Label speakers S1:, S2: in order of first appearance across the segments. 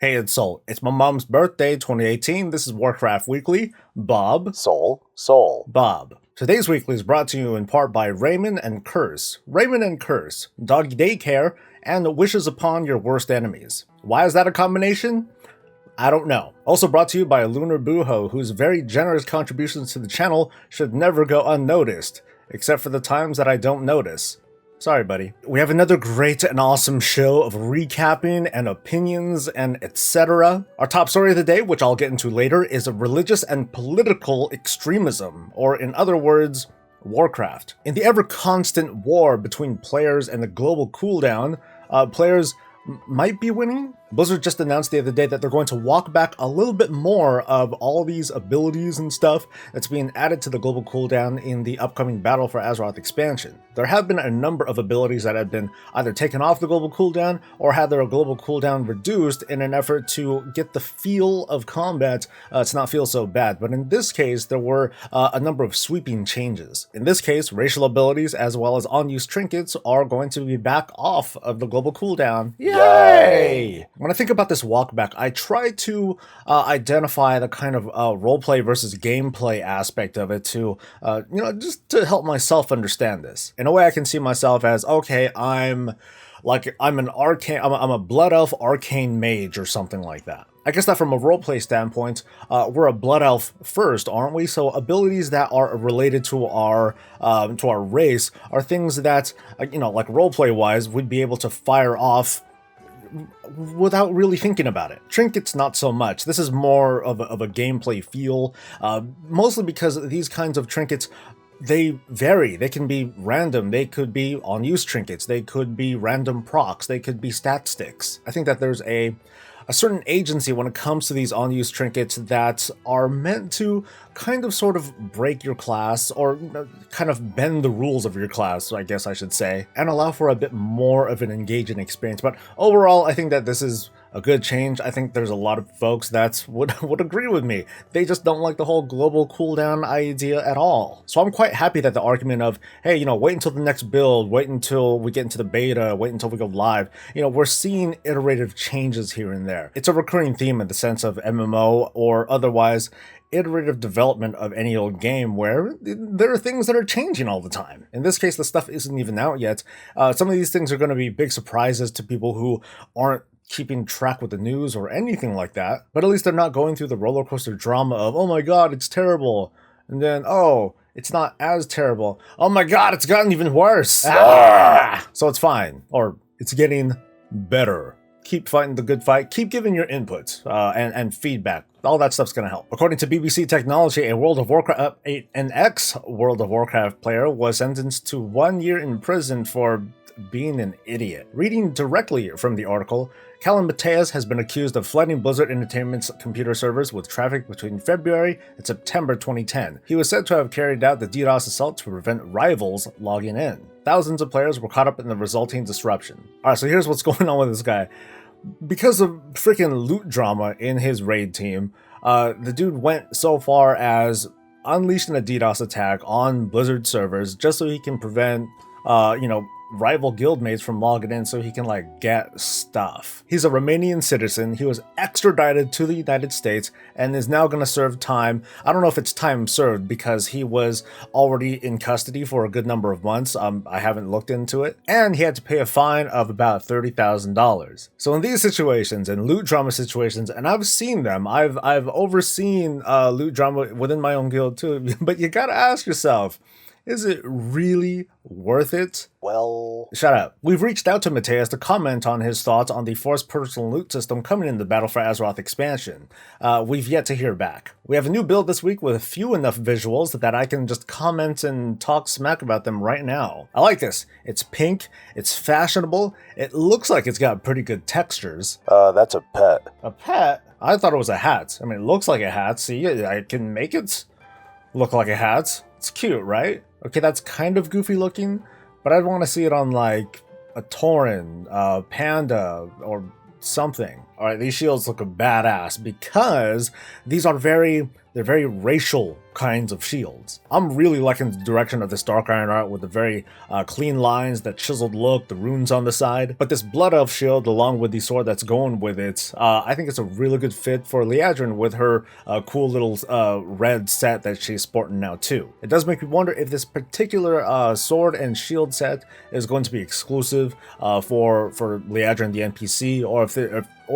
S1: Hey, it's Soul. It's my mom's birthday, 2018. This is Warcraft Weekly. Bob. Today's weekly is brought to you in part by Raymond and Curse. Raymond and Curse, doggy daycare, and wishes upon your worst enemies. Why is that a combination? I don't know. Also brought to you by Lunar Buho, whose very generous contributions to the channel should never go unnoticed, except for the times that I don't notice. Sorry, buddy. We have another great and awesome show of recapping and opinions and etc. Our top story of the day, which I'll get into later, is religious and political extremism, or in other words, Warcraft. In the ever-constant war between players and the global cooldown, players might be winning. Blizzard just announced the other day that they're going to walk back a little bit more of all these abilities and stuff that's being added to the global cooldown in the upcoming Battle for Azeroth expansion. There have been a number of abilities that have been either taken off the global cooldown or had their global cooldown reduced in an effort to get the feel of combat to not feel so bad. But in this case, there were a number of sweeping changes. In this case, racial abilities as well as on-use trinkets are going to be back off of the global cooldown. Yay! When I think about this walkback, I try to identify the kind of roleplay versus gameplay aspect of it to, just to help myself understand this. In a way, I can see myself as, okay, I'm a blood elf arcane mage or something like that. I guess that from a roleplay standpoint, we're a blood elf first, aren't we? So abilities that are related to our race are things that, like roleplay wise, we'd be able to fire off without really thinking about it. Trinkets, not so much. This is more of a gameplay feel, mostly because these kinds of trinkets, they vary. They can be random. They could be on-use trinkets. They could be random procs. They could be stat sticks. I think that there's a certain agency when it comes to these on-use trinkets that are meant to kind of sort of break your class, or kind of bend the rules of your class, I guess I should say, and allow for a bit more of an engaging experience. But overall, I think that this is a good change. I think there's a lot of folks that would agree with me. They just don't like the whole global cooldown idea at all. So I'm quite happy that the argument of, hey, wait until the next build, wait until we get into the beta, wait until we go live, we're seeing iterative changes here and there. It's a recurring theme in the sense of MMO or otherwise iterative development of any old game where there are things that are changing all the time. In this case, the stuff isn't even out yet. Some of these things are going to be big surprises to people who aren't keeping track with the news or anything like that, but at least they're not going through the roller coaster drama of, oh my god, it's terrible, and then, oh, it's not as terrible, oh my god, it's gotten even worse. So it's fine, or it's getting better. Keep fighting the good fight, keep giving your input and feedback. All that stuff's gonna help. According to BBC Technology, an ex-World of Warcraft player was sentenced to 1 year in prison for being an idiot. Reading directly from the article, Callum Mateus has been accused of flooding Blizzard Entertainment's computer servers with traffic between February and September 2010. He was said to have carried out the DDoS assault to prevent rivals logging in. Thousands of players were caught up in the resulting disruption. Alright, so here's what's going on with this guy. Because of freaking loot drama in his raid team, the dude went so far as unleashing a DDoS attack on Blizzard servers just so he can prevent, rival guildmates from logging in so he can get stuff. He's a Romanian citizen. He was extradited to the United States and is now going to serve time. I don't know if it's time served because he was already in custody for a good number of months. I haven't looked into it. And he had to pay a fine of about $30,000. So in these situations, in loot drama situations, and I've seen them, I've overseen loot drama within my own guild too, but you gotta ask yourself, is it really worth it? Well, shut up. We've reached out to Mateus to comment on his thoughts on the forced personal loot system coming in the Battle for Azeroth expansion. We've yet to hear back. We have a new build this week with few enough visuals that I can just comment and talk smack about them right now. I like this. It's pink, it's fashionable, it looks like it's got pretty good textures.
S2: That's a pet.
S1: A pet? I thought it was a hat. I mean, it looks like a hat. See, I can make it look like a hat. It's cute, right? Okay, that's kind of goofy looking, but I'd want to see it on like a Tauren, Panda, or something. Alright, these shields look badass because these are very racial kinds of shields. I'm really liking the direction of this Dark Iron art with the very clean lines, that chiseled look, the runes on the side. But this Blood Elf shield, along with the sword that's going with it, I think it's a really good fit for Liadrin with her cool little red set that she's sporting now too. It does make me wonder if this particular sword and shield set is going to be exclusive for Liadrin the NPC, or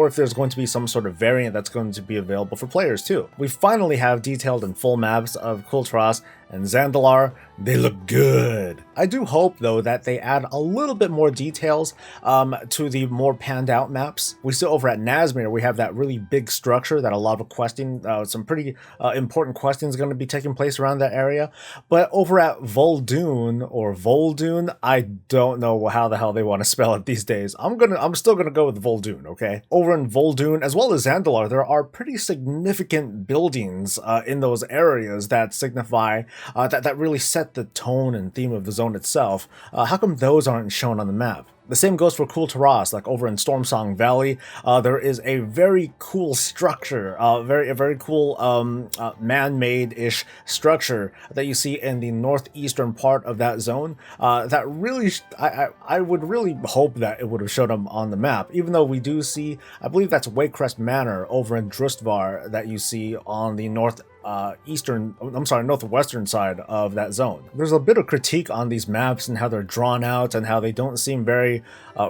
S1: if there's going to be some sort of variant that's going to be available for players too. We finally have detailed and full maps of kul'tiras and Zandalar. They look good. I do hope though that they add a little bit more details to the more panned out maps. We see over at Nazmir, we have that really big structure that a lot of questing, some pretty important questing is going to be taking place around that area. But over at Vol'dun or Vol'dun, I don't know how the hell they want to spell it these days. I'm still gonna go with Vol'dun, okay? Over in Vol'dun, as well as Zandalar, there are pretty significant buildings in those areas that signify that really set the tone and theme of the zone itself. How come those aren't shown on the map? The same goes for kul'tiras, like over in Stormsong Valley. There is a very cool structure, a very cool man-made-ish structure that you see in the northeastern part of that zone. That really, I would really hope that it would have showed them on the map, even though we do see, I believe that's Waycrest Manor over in Drustvar that you see on the northwestern side of that zone. There's a bit of critique on these maps and how they're drawn out and how they don't seem very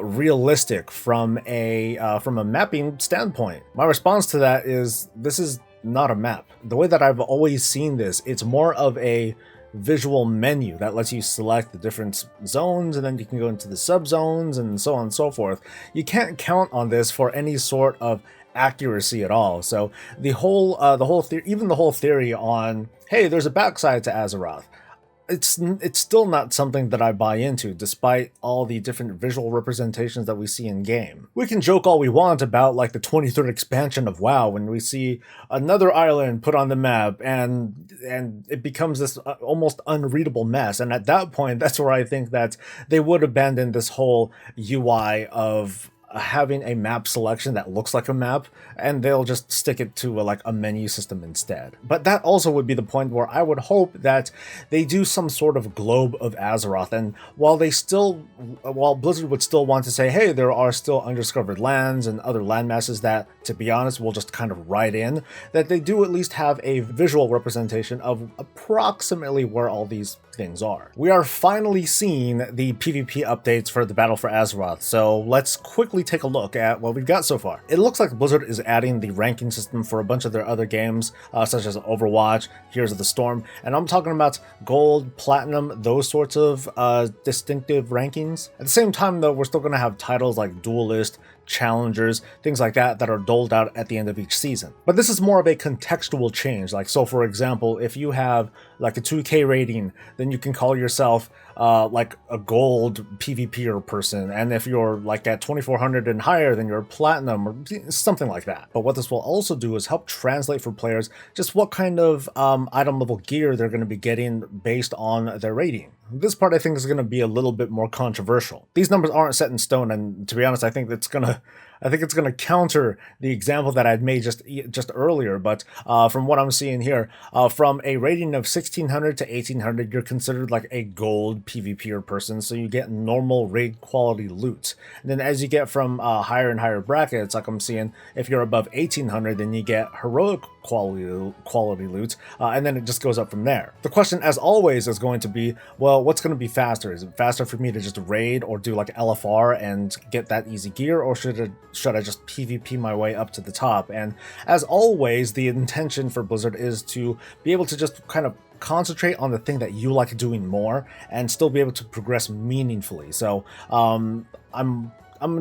S1: realistic from a mapping standpoint. My response to that is, this is not a map. The way that I've always seen this, it's more of a visual menu that lets you select the different zones, and then you can go into the subzones and so on and so forth. You can't count on this for any sort of accuracy at all. So the whole theory on, hey, there's a backside to Azeroth, it's still not something that I buy into, despite all the different visual representations that we see in game. We can joke all we want about like the 23rd expansion of WoW when we see another island put on the map and it becomes this almost unreadable mess. And at that point, that's where I think that they would abandon this whole UI of having a map selection that looks like a map, and they'll just stick it to like a menu system instead. But that also would be the point where I would hope that they do some sort of globe of Azeroth, and while Blizzard would still want to say, hey, there are still undiscovered lands and other landmasses that, to be honest, we'll just kind of write in, that they do at least have a visual representation of approximately where all these things are. We are finally seeing the PvP updates for the Battle for Azeroth, so let's quickly take a look at what we've got so far. It looks like Blizzard is adding the ranking system for a bunch of their other games, such as Overwatch, Heroes of the Storm, and I'm talking about gold, platinum, those sorts of distinctive rankings. At the same time though, we're still going to have titles like Duelist, Challengers, things like that are doled out at the end of each season. But this is more of a contextual change. Like, so for example, if you have like a 2K rating, then you can call yourself like a gold PvPer person, and if you're like at 2400 and higher, then you're platinum or something like that. But what this will also do is help translate for players just what kind of item level gear they're going to be getting based on their rating. This part I think is going to be a little bit more controversial. These numbers aren't set in stone, and to be honest, I think it's going to counter the example that I'd made just earlier. But from what I'm seeing here, from a rating of 1600 to 1800, you're considered like a gold PvPer person, so you get normal raid quality loot. And then as you get from higher and higher brackets, like I'm seeing, if you're above 1800, then you get heroic quality loot, and then it just goes up from there. The question, as always, is going to be, well, what's going to be faster? Is it faster for me to just raid or do like LFR and get that easy gear, or should I just PvP my way up to the top? And as always, the intention for Blizzard is to be able to just kind of concentrate on the thing that you like doing more and still be able to progress meaningfully. So I'm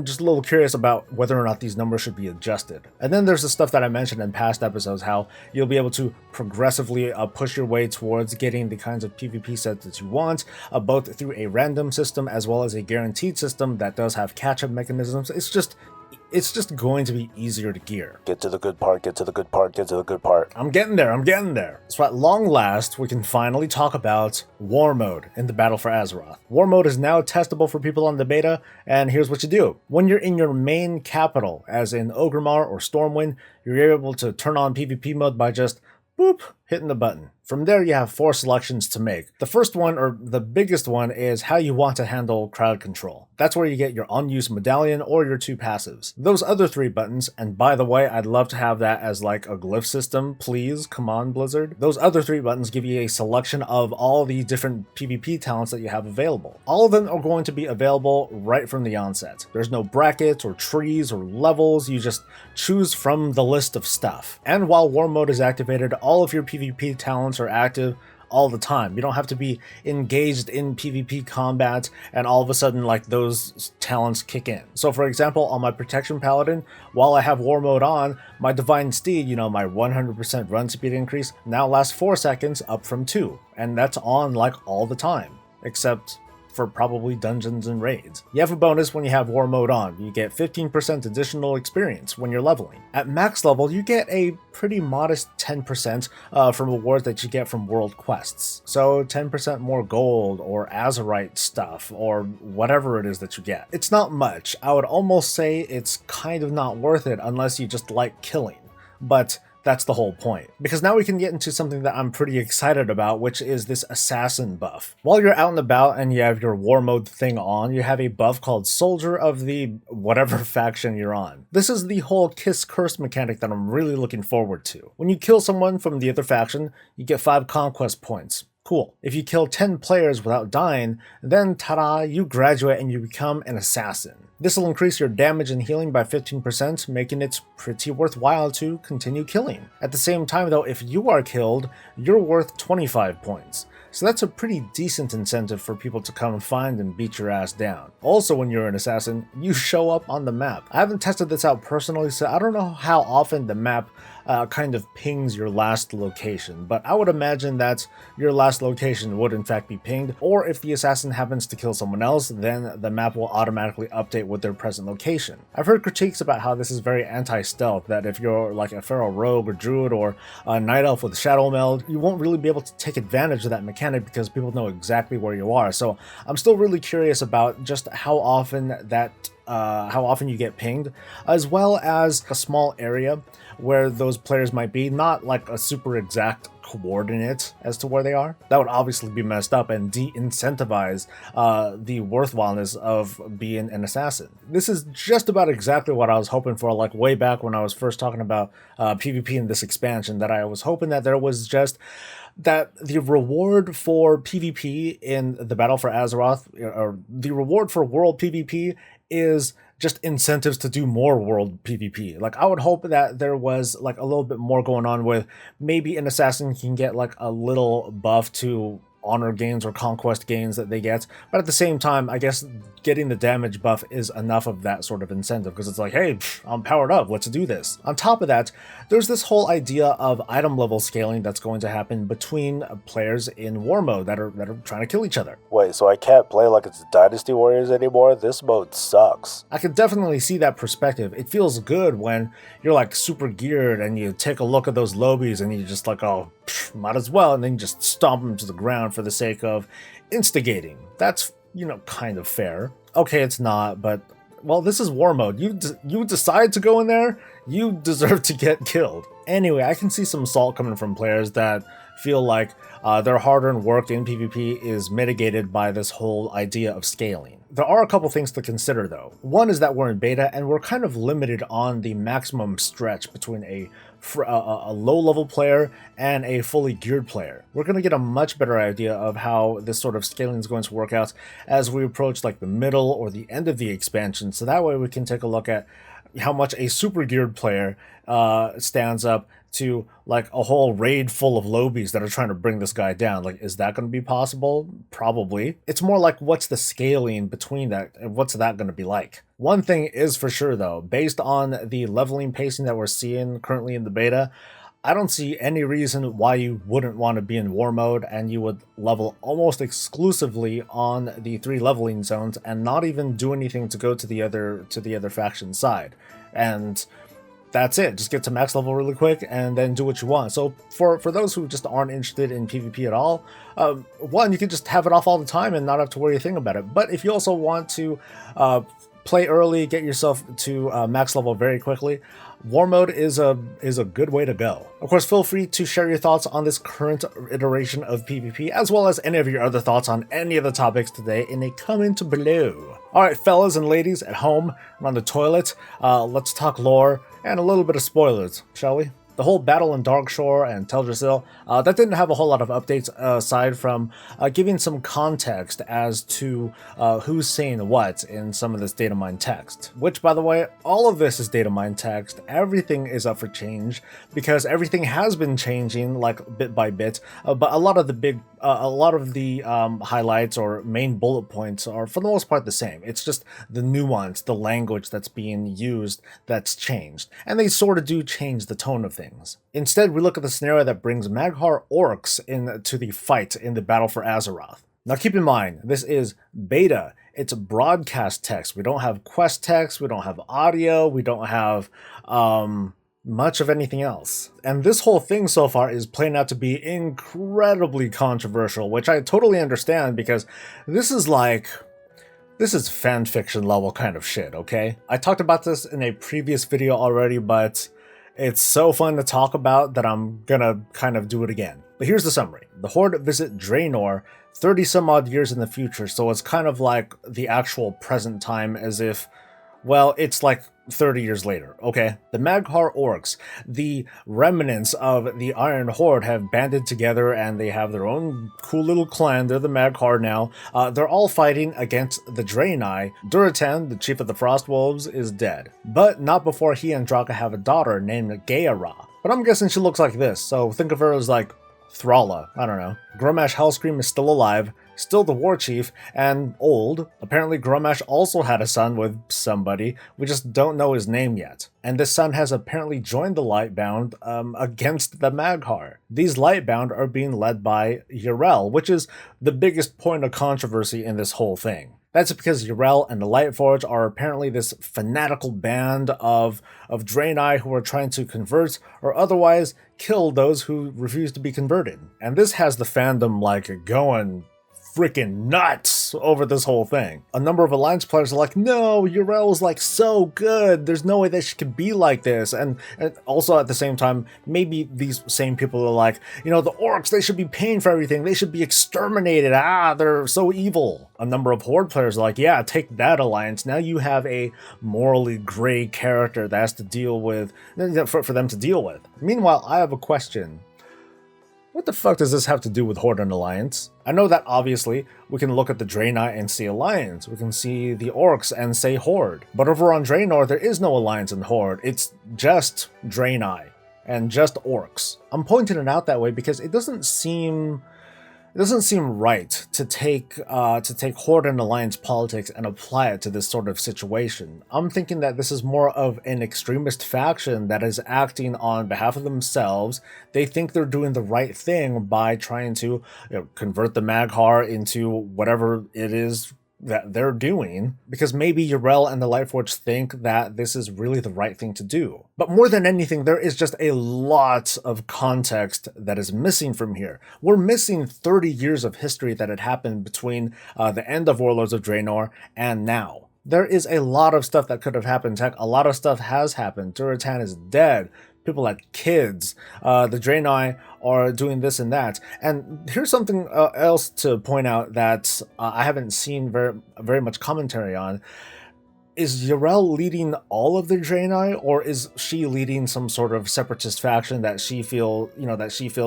S1: just a little curious about whether or not these numbers should be adjusted. And then there's the stuff that I mentioned in past episodes, how you'll be able to progressively push your way towards getting the kinds of PvP sets that you want, both through a random system as well as a guaranteed system that does have catch-up mechanisms. It's just going to be easier to gear. Get to the good part, get to the good part, get to the good part. I'm getting there. So at long last, we can finally talk about War Mode in the Battle for Azeroth. War Mode is now testable for people on the beta, and here's what you do. When you're in your main capital, as in Orgrimmar or Stormwind, you're able to turn on PvP mode by just boop, hitting the button. From there, you have 4 selections to make. The first one, or the biggest one, is how you want to handle crowd control. That's where you get your unused medallion or your 2 passives. Those other 3 buttons, and by the way, I'd love to have that as like a glyph system, please, come on Blizzard. Those other 3 buttons give you a selection of all the different PvP talents that you have available. All of them are going to be available right from the onset. There's no brackets or trees or levels, you just choose from the list of stuff. And while War Mode is activated, all of your PvP talents are active all the time. You don't have to be engaged in PvP combat and all of a sudden like those talents kick in. So for example, on my Protection Paladin, while I have War Mode on, my Divine Steed, you know, my 100% run speed increase now lasts 4 seconds up from 2. And that's on like all the time, except for probably dungeons and raids. You have a bonus when you have War Mode on. You get 15% additional experience when you're leveling. At max level, you get a pretty modest 10% from rewards that you get from world quests. So 10% more gold or Azerite stuff or whatever it is that you get. It's not much. I would almost say it's kind of not worth it unless you just like killing. But that's the whole point. Because now we can get into something that I'm pretty excited about, which is this assassin buff. While you're out and about and you have your War Mode thing on, you have a buff called Soldier of the whatever faction you're on. This is the whole Kiss Curse mechanic that I'm really looking forward to. When you kill someone from the other faction, you get 5 conquest points. Cool. If you kill 10 players without dying, then ta-da, you graduate and you become an assassin. This will increase your damage and healing by 15%, making it pretty worthwhile to continue killing. At the same time though, if you are killed, you're worth 25 points. So that's a pretty decent incentive for people to come find and beat your ass down. Also, when you're an assassin, you show up on the map. I haven't tested this out personally, so I don't know how often the map kind of pings your last location, but I would imagine that your last location would in fact be pinged, or if the assassin happens to kill someone else, then the map will automatically update with their present location. I've heard critiques about how this is very anti-stealth, that if you're like a feral rogue or druid or a night elf with shadow meld, you won't really be able to take advantage of that mechanic because people know exactly where you are. So I'm still really curious about just how often you get pinged, as well as a small area where those players might be, not like a super exact coordinate as to where they are. That would obviously be messed up and de-incentivize the worthwhileness of being an assassin. This is just about exactly what I was hoping for, like way back when I was first talking about PvP in this expansion, that I was hoping that there was just that the reward for PvP in the Battle for Azeroth, or the reward for world PvP, is just incentives to do more world PvP. Like, I would hope that there was like a little bit more going on with maybe an assassin can get like a little buff to honor gains or conquest gains that they get, but at the same time, I guess getting the damage buff is enough of that sort of incentive, because it's like, hey, I'm powered up, let's do this. On top of that, there's this whole idea of item level scaling that's going to happen between players in war mode that are trying to kill each other.
S2: Wait, so I can't play like it's Dynasty Warriors anymore? This mode sucks.
S1: I could definitely see that perspective. It feels good when you're like super geared and you take a look at those lobies and you just like, oh, might as well, and then you just stomp them to the ground for the sake of instigating. That's, you know, kind of fair. Okay, it's not, but, well, this is war mode. You decide to go in there, you deserve to get killed. Anyway, I can see some salt coming from players that feel like their hard-earned work in PvP is mitigated by this whole idea of scaling. There are a couple things to consider though. One is that we're in beta and we're kind of limited on the maximum stretch between a low-level player and a fully geared player. We're going to get a much better idea of how this sort of scaling is going to work out as we approach like the middle or the end of the expansion, so that way we can take a look at how much a super geared player stands up to like a whole raid full of lobies that are trying to bring this guy down. Like, is that going to be possible? Probably. It's more like, what's the scaling between that and what's that going to be like? One thing is for sure though, based on the leveling pacing that we're seeing currently in the beta, I don't see any reason why you wouldn't want to be in war mode and you would level almost exclusively on the 3 leveling zones and not even do anything to go to the other faction side. And that's it. Just get to max level really quick and then do what you want. So for those who just aren't interested in PvP at all, one, you can just have it off all the time and not have to worry a thing about it. But if you also want to play early, get yourself to max level very quickly, War mode is a good way to go. Of course, feel free to share your thoughts on this current iteration of PvP, as well as any of your other thoughts on any of the topics today in a comment below. Alright, fellas and ladies at home and on the toilet, let's talk lore and a little bit of spoilers, shall we? The whole battle in Darkshore and Teldrassil, that didn't have a whole lot of updates aside from giving some context as to who's saying what in some of this data mine text. Which, by the way, all of this is data mine text. Everything is up for change because everything has been changing like bit by bit. But a lot of the highlights or main bullet points are for the most part the same. It's just the nuance, the language that's being used that's changed, and they sort of do change the tone of things. Instead, we look at the scenario that brings Mag'har orcs into the fight in the battle for Azeroth. Now keep in mind, this is beta. It's broadcast text. We don't have quest text, we don't have audio, we don't have much of anything else. And this whole thing so far is playing out to be incredibly controversial, which I totally understand because this is fan fiction level kind of shit, okay? I talked about this in a previous video already, but it's so fun to talk about that I'm gonna kind of do it again. But here's the summary. The Horde visit Draenor 30 some odd years in the future, so it's kind of like the actual present time as if, well, it's like 30 years later, okay? The Mag'har orcs, the remnants of the Iron Horde, have banded together and they have their own cool little clan. They're the Mag'har now. They're all fighting against the Draenei. Durotan, the chief of the Frostwolves, is dead. But not before he and Draka have a daughter named Gaera. But I'm guessing she looks like this, so think of her as like Thrala, I don't know. Grommash Hellscream is still alive, still the war chief, and old. Apparently Grommash also had a son with somebody, we just don't know his name yet. And this son has apparently joined the Lightbound against the Mag'har. These Lightbound are being led by Yrel, which is the biggest point of controversy in this whole thing. That's because Yrel and the Lightforge are apparently this fanatical band of Draenei who are trying to convert or otherwise kill those who refuse to be converted. And this has the fandom like going freaking nuts over this whole thing. A number of Alliance players are like, no, Yrel's like so good, there's no way that she could be like this. And also at the same time, maybe these same people are like, you know, the orcs, they should be paying for everything, they should be exterminated, they're so evil. A number of Horde players are like, yeah, take that, Alliance, now you have a morally gray character that has to deal with, for them to deal with. Meanwhile, I have a question. What the fuck does this have to do with Horde and Alliance? I know that obviously we can look at the Draenei and see Alliance, we can see the Orcs and say Horde. But over on Draenor, there is no Alliance and Horde, it's just Draenei and just Orcs. I'm pointing it out that way because it doesn't seem right to take Horde and Alliance politics and apply it to this sort of situation. I'm thinking that this is more of an extremist faction that is acting on behalf of themselves. They think they're doing the right thing by trying to, convert the Mag'har into whatever it is that they're doing, because maybe Yrel and the Lightforge think that this is really the right thing to do. But more than anything, there is just a lot of context that is missing from here. We're missing 30 years of history that had happened between the end of Warlords of Draenor and now. There is a lot of stuff that could have happened. Heck, a lot of stuff has happened. Durotan is dead. People had kids. The Draenei are doing this and that. And here's something else to point out that I haven't seen very much commentary on. Is Yrel leading all of the Draenei, or is she leading some sort of separatist faction that she feels,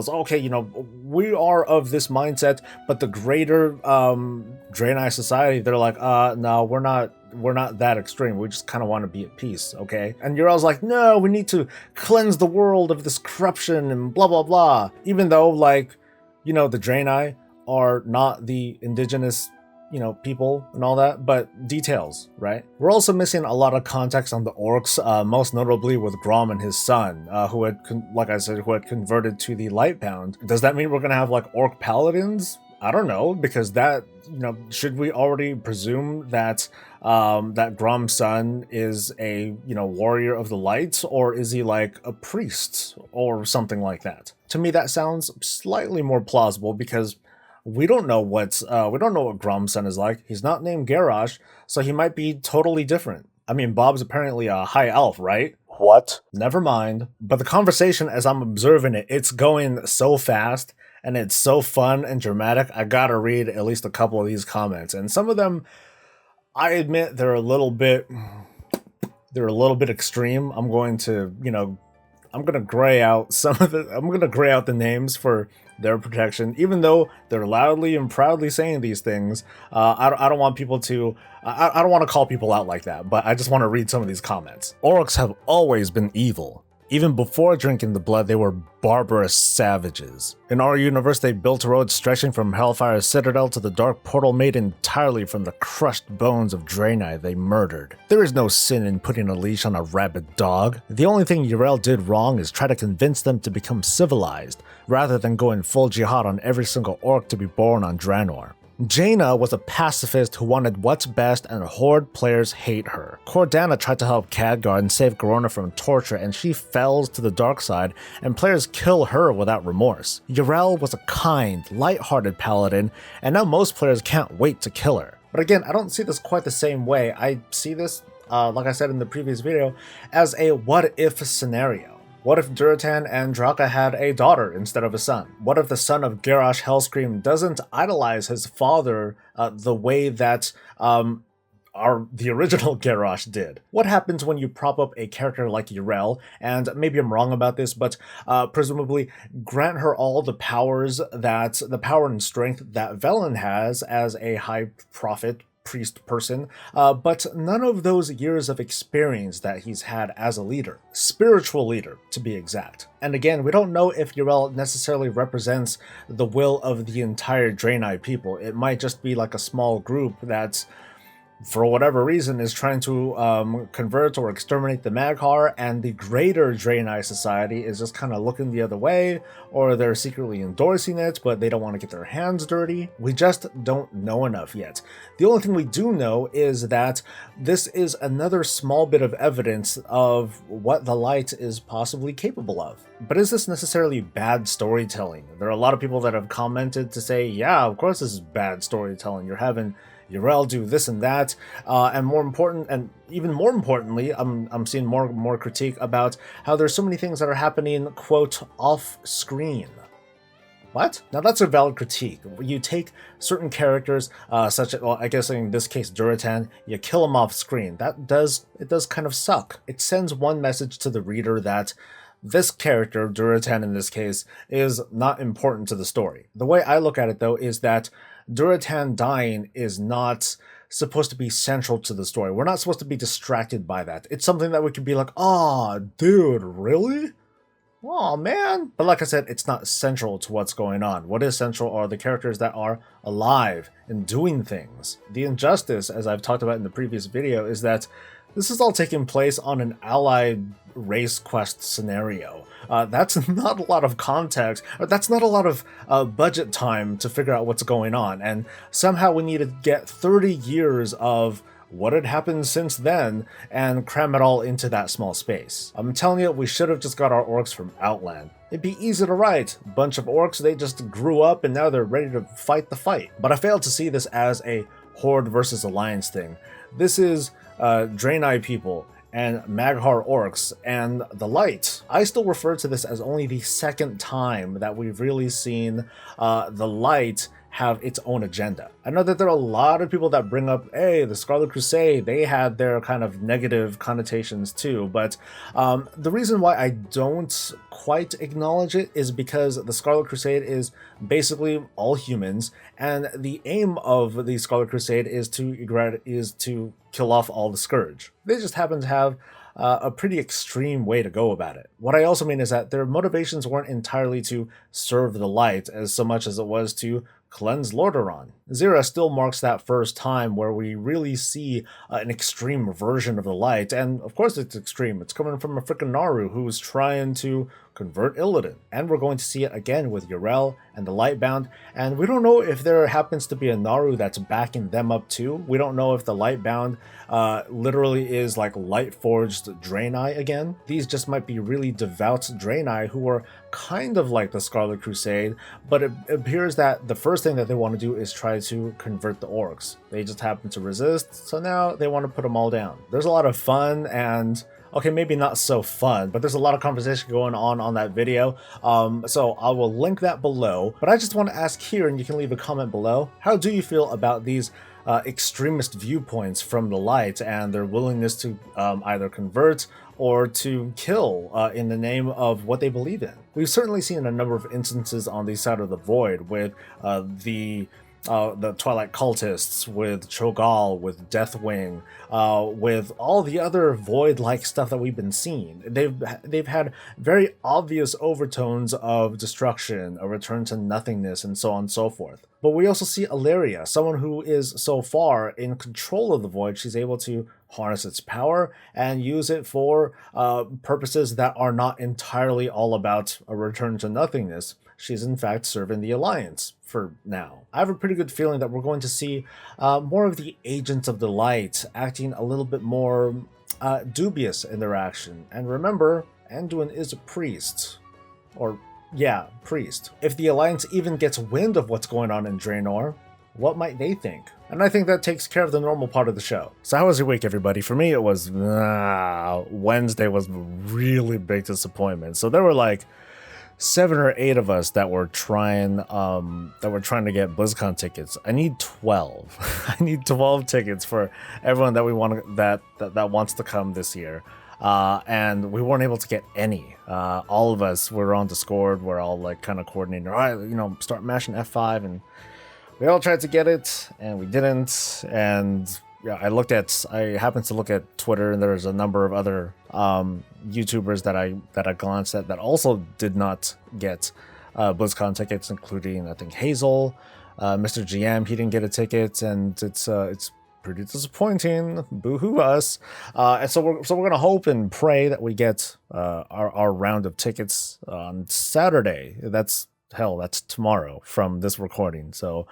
S1: okay, we are of this mindset, but the greater Draenei society, they're like, no, we're not that extreme. We just kind of want to be at peace, okay? And Yrel's like, no, we need to cleanse the world of this corruption and blah, blah, blah. Even though, the Draenei are not the indigenous, people and all that, but details, right? We're also missing a lot of context on the orcs, most notably with Grom and his son, who had converted to the Lightbound. Does that mean we're gonna have, orc paladins? I don't know, because that, should we already presume that that Grom's son is a, warrior of the light, or is he like a priest or something like that? To me, that sounds slightly more plausible because We don't know what Grom's son is like. He's not named Garrosh, so he might be totally different. I mean, Bob's apparently a high elf, right?
S2: What?
S1: Never mind. But the conversation, as I'm observing it, it's going so fast and it's so fun and dramatic. I gotta read at least a couple of these comments, and some of them, I admit, they're a little bit extreme. I'm going to gray out the names for their protection, even though they're loudly and proudly saying these things. I don't want people to. I don't want to call people out like that, but I just want to read some of these comments. Orcs have always been evil. Even before drinking the blood, they were barbarous savages. In our universe, they built a road stretching from Hellfire's citadel to the dark portal made entirely from the crushed bones of Draenei they murdered. There is no sin in putting a leash on a rabid dog. The only thing Yrel did wrong is try to convince them to become civilized, rather than going full jihad on every single orc to be born on Draenor. Jaina was a pacifist who wanted what's best, and Horde players hate her. Cordana tried to help Khadgar and save Garona from torture, and she falls to the dark side, and players kill her without remorse. Yrel was a kind, light-hearted paladin, and now most players can't wait to kill her. But again, I don't see this quite the same way. I see this, like I said in the previous video, as a what-if scenario. What if Durotan and Draka had a daughter instead of a son? What if the son of Garrosh Hellscream doesn't idolize his father the way that the original Garrosh did? What happens when you prop up a character like Yrel, and maybe I'm wrong about this, but presumably grant her all the power and strength that Velen has as a high prophet, priest person, but none of those years of experience that he's had as a leader. Spiritual leader, to be exact. And again, we don't know if Yrel necessarily represents the will of the entire Draenei people. It might just be like a small group that's, for whatever reason, is trying to convert or exterminate the Mag'har, and the greater Draenei society is just kind of looking the other way, or they're secretly endorsing it, but they don't want to get their hands dirty. We just don't know enough yet. The only thing we do know is that this is another small bit of evidence of what the light is possibly capable of. But is this necessarily bad storytelling? There are a lot of people that have commented to say, yeah, of course this is bad storytelling. You're having Yrel do this and that, and more important, and even more importantly, I'm seeing more critique about how there's so many things that are happening, quote, off screen. What? Now that's a valid critique. You take certain characters, such as, well, I guess in this case Durotan, you kill them off screen. It does kind of suck. It sends one message to the reader that this character, Durotan in this case, is not important to the story. The way I look at it, though, is that Durotan dying is not supposed to be central to the story. We're not supposed to be distracted by that. It's something that we could be like, "Aw, dude, really? Oh man." But like I said, it's not central to what's going on. What is central are the characters that are alive and doing things. The injustice, as I've talked about in the previous video, is that this is all taking place on an allied race quest scenario. That's not a lot of context, or that's not a lot of budget time to figure out what's going on, and somehow we need to get 30 years of what had happened since then and cram it all into that small space. I'm telling you, we should have just got our orcs from Outland. It'd be easy to write. A bunch of orcs, they just grew up and now they're ready to fight the fight. But I failed to see this as a Horde versus Alliance thing. This is Draenei people and Mag'har orcs and the light. I still refer to this as only the second time that we've really seen the light have its own agenda. I know that there are a lot of people that bring up, hey, the Scarlet Crusade, they had their kind of negative connotations too, but the reason why I don't quite acknowledge it is because the Scarlet Crusade is basically all humans, and the aim of the Scarlet Crusade is to kill off all the Scourge. They just happen to have a pretty extreme way to go about it. What I also mean is that their motivations weren't entirely to serve the light as so much as it was to cleanse Lordaeron. Zira still marks that first time where we really see an extreme version of the light, and of course it's extreme. It's coming from a freaking Naru who's trying to convert Illidan. And we're going to see it again with Yrel and the Lightbound, and we don't know if there happens to be a Naru that's backing them up too. We don't know if the Lightbound literally is like light-forged Draenei again. These just might be really devout Draenei who are kind of like the Scarlet Crusade, but it appears that the first thing that they want to do is try to convert the orcs. They just happen to resist, so now they want to put them all down. There's a lot of fun and, okay, maybe not so fun, but there's a lot of conversation going on that video, so I will link that below. But I just want to ask here, and you can leave a comment below, how do you feel about these extremist viewpoints from the light and their willingness to either convert or to kill in the name of what they believe in? We've certainly seen a number of instances on the side of the Void with the Twilight Cultists, with Cho'Gall, with Deathwing, with all the other Void-like stuff that we've been seeing. They've had very obvious overtones of destruction, a return to nothingness, and so on and so forth. But we also see Alleria, someone who is so far in control of the Void, she's able to harness its power and use it for purposes that are not entirely all about a return to nothingness. She's in fact serving the Alliance for now. I have a pretty good feeling that we're going to see more of the Agents of the Light acting a little bit more dubious in their action. And remember, Anduin is a priest. Or, yeah, priest. If the Alliance even gets wind of what's going on in Draenor, what might they think? And I think that takes care of the normal part of the show. So how was your week, everybody? For me, it was... Wednesday was a really big disappointment. So there were like 7 or 8 of us that were trying to get BlizzCon tickets. I need 12. I need 12 tickets for everyone that we want that wants to come this year. And we weren't able to get any. All of us were on Discord. We're all like kind of coordinating. All right, start mashing F5, and we all tried to get it, and we didn't. And yeah, I happened to look at Twitter, and there's a number of other YouTubers that I glanced at that also did not get BlizzCon tickets, including I think Hazel, Mr. GM. He didn't get a ticket, and it's pretty disappointing. Boo-hoo us. And so we're gonna hope and pray that we get our round of tickets on Saturday. That's tomorrow from this recording. So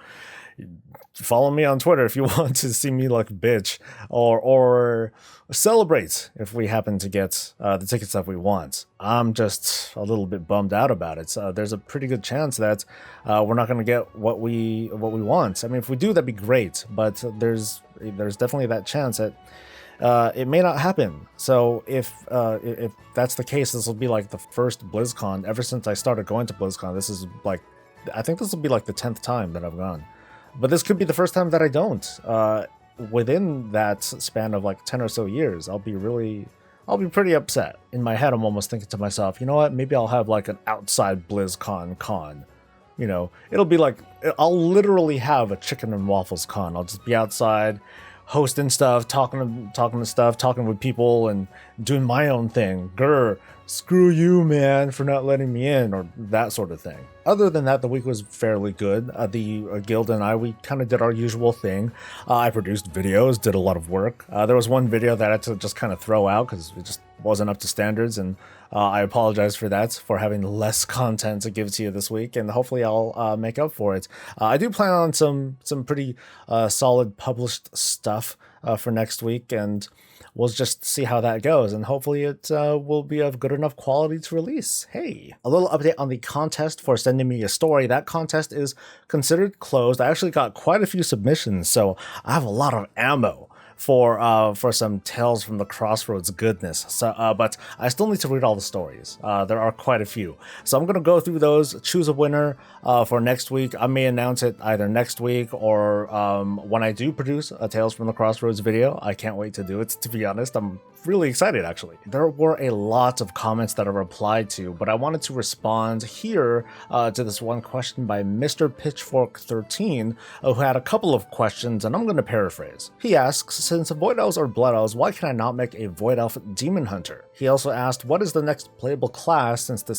S1: follow me on Twitter if you want to see me like bitch or celebrate if we happen to get the tickets that we want. I'm just a little bit bummed out about it. There's a pretty good chance that we're not going to get what we want. I mean, if we do, that'd be great, but there's definitely that chance that it may not happen. So if that's the case, this will be like the first BlizzCon ever since I started going to BlizzCon. This is like, I think this will be like the 10th time that I've gone. But this could be the first time that I don't. Within that span of like 10 or so years, I'll be pretty upset. In my head, I'm almost thinking to myself, you know what? Maybe I'll have like an outside BlizzCon con. It'll be like, I'll literally have a chicken and waffles con. I'll just be outside, hosting stuff, talking with people, and doing my own thing. Grr, screw you, man, for not letting me in, or that sort of thing. Other than that, the week was fairly good. The guild and I, we kind of did our usual thing. I produced videos, did a lot of work. There was one video that I had to just kind of throw out because it just wasn't up to standards, and I apologize for that, for having less content to give to you this week, and hopefully I'll make up for it. I do plan on some pretty solid published stuff for next week, and we'll just see how that goes, and hopefully it will be of good enough quality to release. Hey, a little update on the contest for sending me a story. That contest is considered closed. I actually got quite a few submissions, so I have a lot of ammo for some Tales from the Crossroads goodness. So, but I still need to read all the stories. There are quite a few. So I'm going to go through those, choose a winner for next week. I may announce it either next week or when I do produce a Tales from the Crossroads video. I can't wait to do it, to be honest. I'm really excited, actually. There were a lot of comments that I replied to, but I wanted to respond here to this one question by Mr. Pitchfork13, who had a couple of questions, and I'm going to paraphrase. He asks, since Void Elves are Blood Elves, why can I not make a Void Elf Demon Hunter? He also asked, what is the next playable class since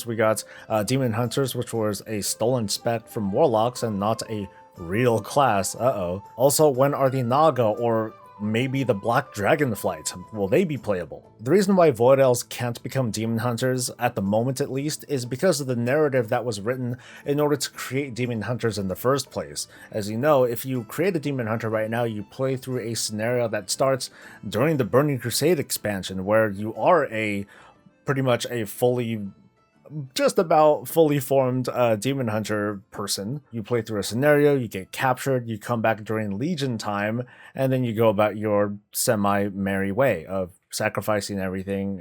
S1: we got Demon Hunters, which was a stolen spec from Warlocks and not a real class. Also, when are the Naga or maybe the Black Dragonflight, will they be playable? The reason why Void Elves can't become Demon Hunters, at the moment at least, is because of the narrative that was written in order to create Demon Hunters in the first place. As you know, if you create a Demon Hunter right now, you play through a scenario that starts during the Burning Crusade expansion, where you are pretty much a fully just about fully formed demon hunter person. You play through a scenario, you get captured, you come back during Legion time, and then you go about your semi-merry way of sacrificing everything.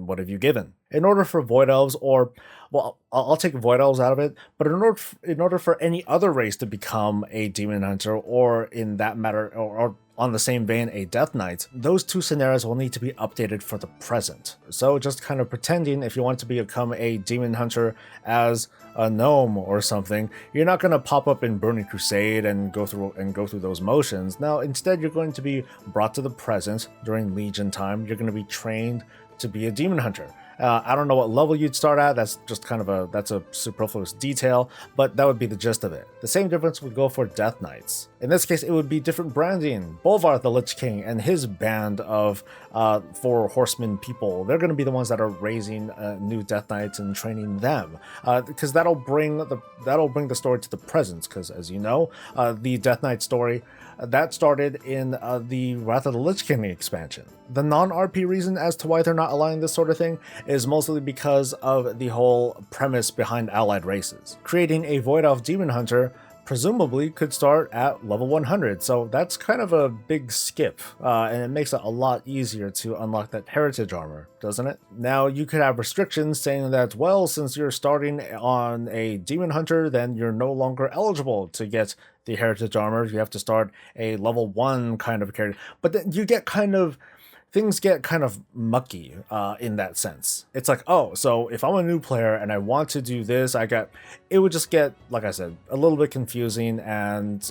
S1: What have you given? In order for Void Elves, or well, I'll take Void Elves out of it, but in order for any other race to become a demon hunter, or in that matter, or on the same vein, a Death Knight, those two scenarios will need to be updated for the present. So just kind of pretending, if you want to become a demon hunter as a gnome or something, you're not going to pop up in Burning Crusade and go through those motions. Now, instead, you're going to be brought to the present during Legion time. You're going to be trained to be a demon hunter. I don't know what level you'd start at. That's just kind of that's a superfluous detail, but that would be the gist of it. The same difference would go for Death Knights. In this case, it would be different branding. Bolvar the Lich King and his band of 4 horsemen people, they're going to be the ones that are raising new Death Knights and training them, because that'll bring the story to the present. Because as you know, the Death Knight story that started in the Wrath of the Lich King expansion. The non-RP reason as to why they're not allowing this sort of thing is mostly because of the whole premise behind allied races. Creating a Void Elf Demon Hunter presumably could start at level 100, so that's kind of a big skip, and it makes it a lot easier to unlock that heritage armor, doesn't it? Now, you could have restrictions saying that, well, since you're starting on a Demon Hunter, then you're no longer eligible to get the heritage armor. You have to start a level 1 kind of character, but then you get things get kind of mucky in that sense. It's like, oh, so if I'm a new player and I want to do this, it would just get, like I said, a little bit confusing, and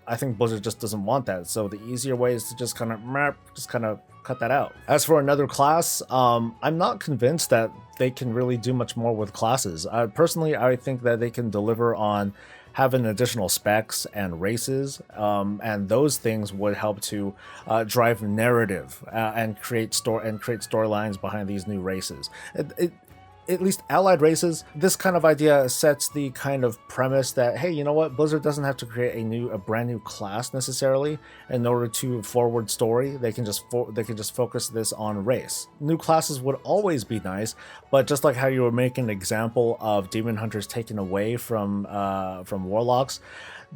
S1: I think Blizzard just doesn't want that. So the easier way is to just kind of cut that out. As for another class, I'm not convinced that they can really do much more with classes. Personally, I think that they can deliver on having additional specs and races, and those things would help to drive narrative and create storylines behind these new races. At least allied races, this kind of idea sets the kind of premise that, hey, you know what, Blizzard doesn't have to create a brand new class necessarily in order to forward story. They can just focus this on race. New classes would always be nice, but just like how you were making an example of demon hunters taken away from warlocks,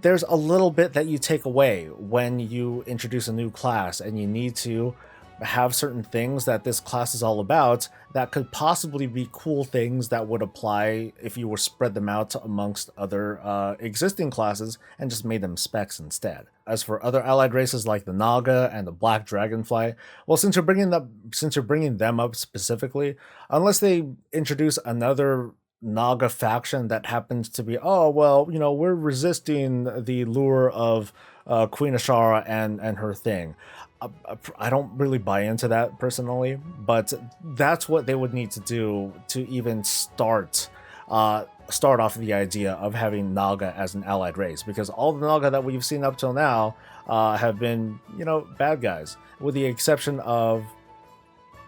S1: there's a little bit that you take away when you introduce a new class, and you need to have certain things that this class is all about that could possibly be cool things that would apply if you were spread them out amongst other existing classes and just made them specs instead. As for other allied races like the Naga and the Black Dragonfly, well, since you're bringing them up specifically, unless they introduce another Naga faction that happens to be, oh, well, you know, we're resisting the lure of Queen Ashara and her thing. I don't really buy into that personally, but that's what they would need to do to even start off the idea of having Naga as an allied race, because all the Naga that we've seen up till now have been, you know, bad guys, with the exception of,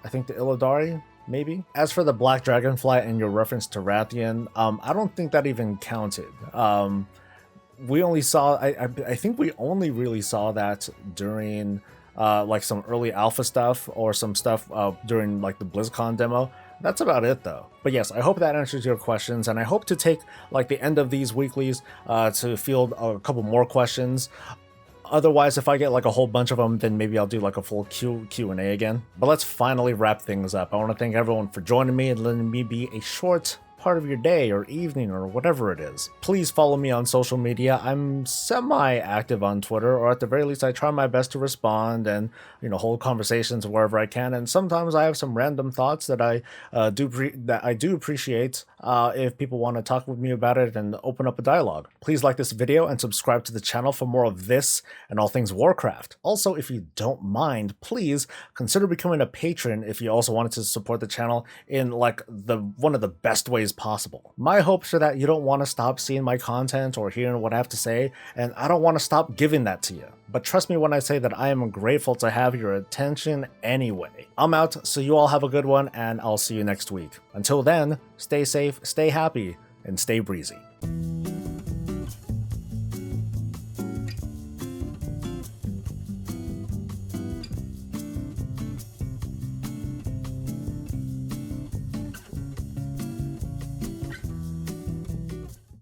S1: I think, the Illidari, maybe. As for the Black Dragonfly and your reference to Rathian, I don't think that even counted. We only saw, I think we only really saw that during like some early alpha stuff or some stuff during like the BlizzCon demo. That's about it though. But yes, I hope that answers your questions, and I hope to take like the end of these weeklies to field a couple more questions. Otherwise, if I get like a whole bunch of them, then maybe I'll do like a full Q&A again. But let's finally wrap things up. I want to thank everyone for joining me and letting me be a short part of your day or evening or whatever it is. Please follow me on social media. I'm semi-active on Twitter, or at the very least I try my best to respond and, you know, hold conversations wherever I can. And sometimes I have some random thoughts that I do appreciate if people want to talk with me about it and open up a dialogue. Please like this video and subscribe to the channel for more of this and all things Warcraft. Also, if you don't mind, please consider becoming a patron if you also wanted to support the channel in like one of the best ways possible. My hopes are that you don't want to stop seeing my content or hearing what I have to say, and I don't want to stop giving that to you. But trust me when I say that I am grateful to have your attention anyway. I'm out, so you all have a good one, and I'll see you next week. Until then, stay safe, stay happy, and stay breezy.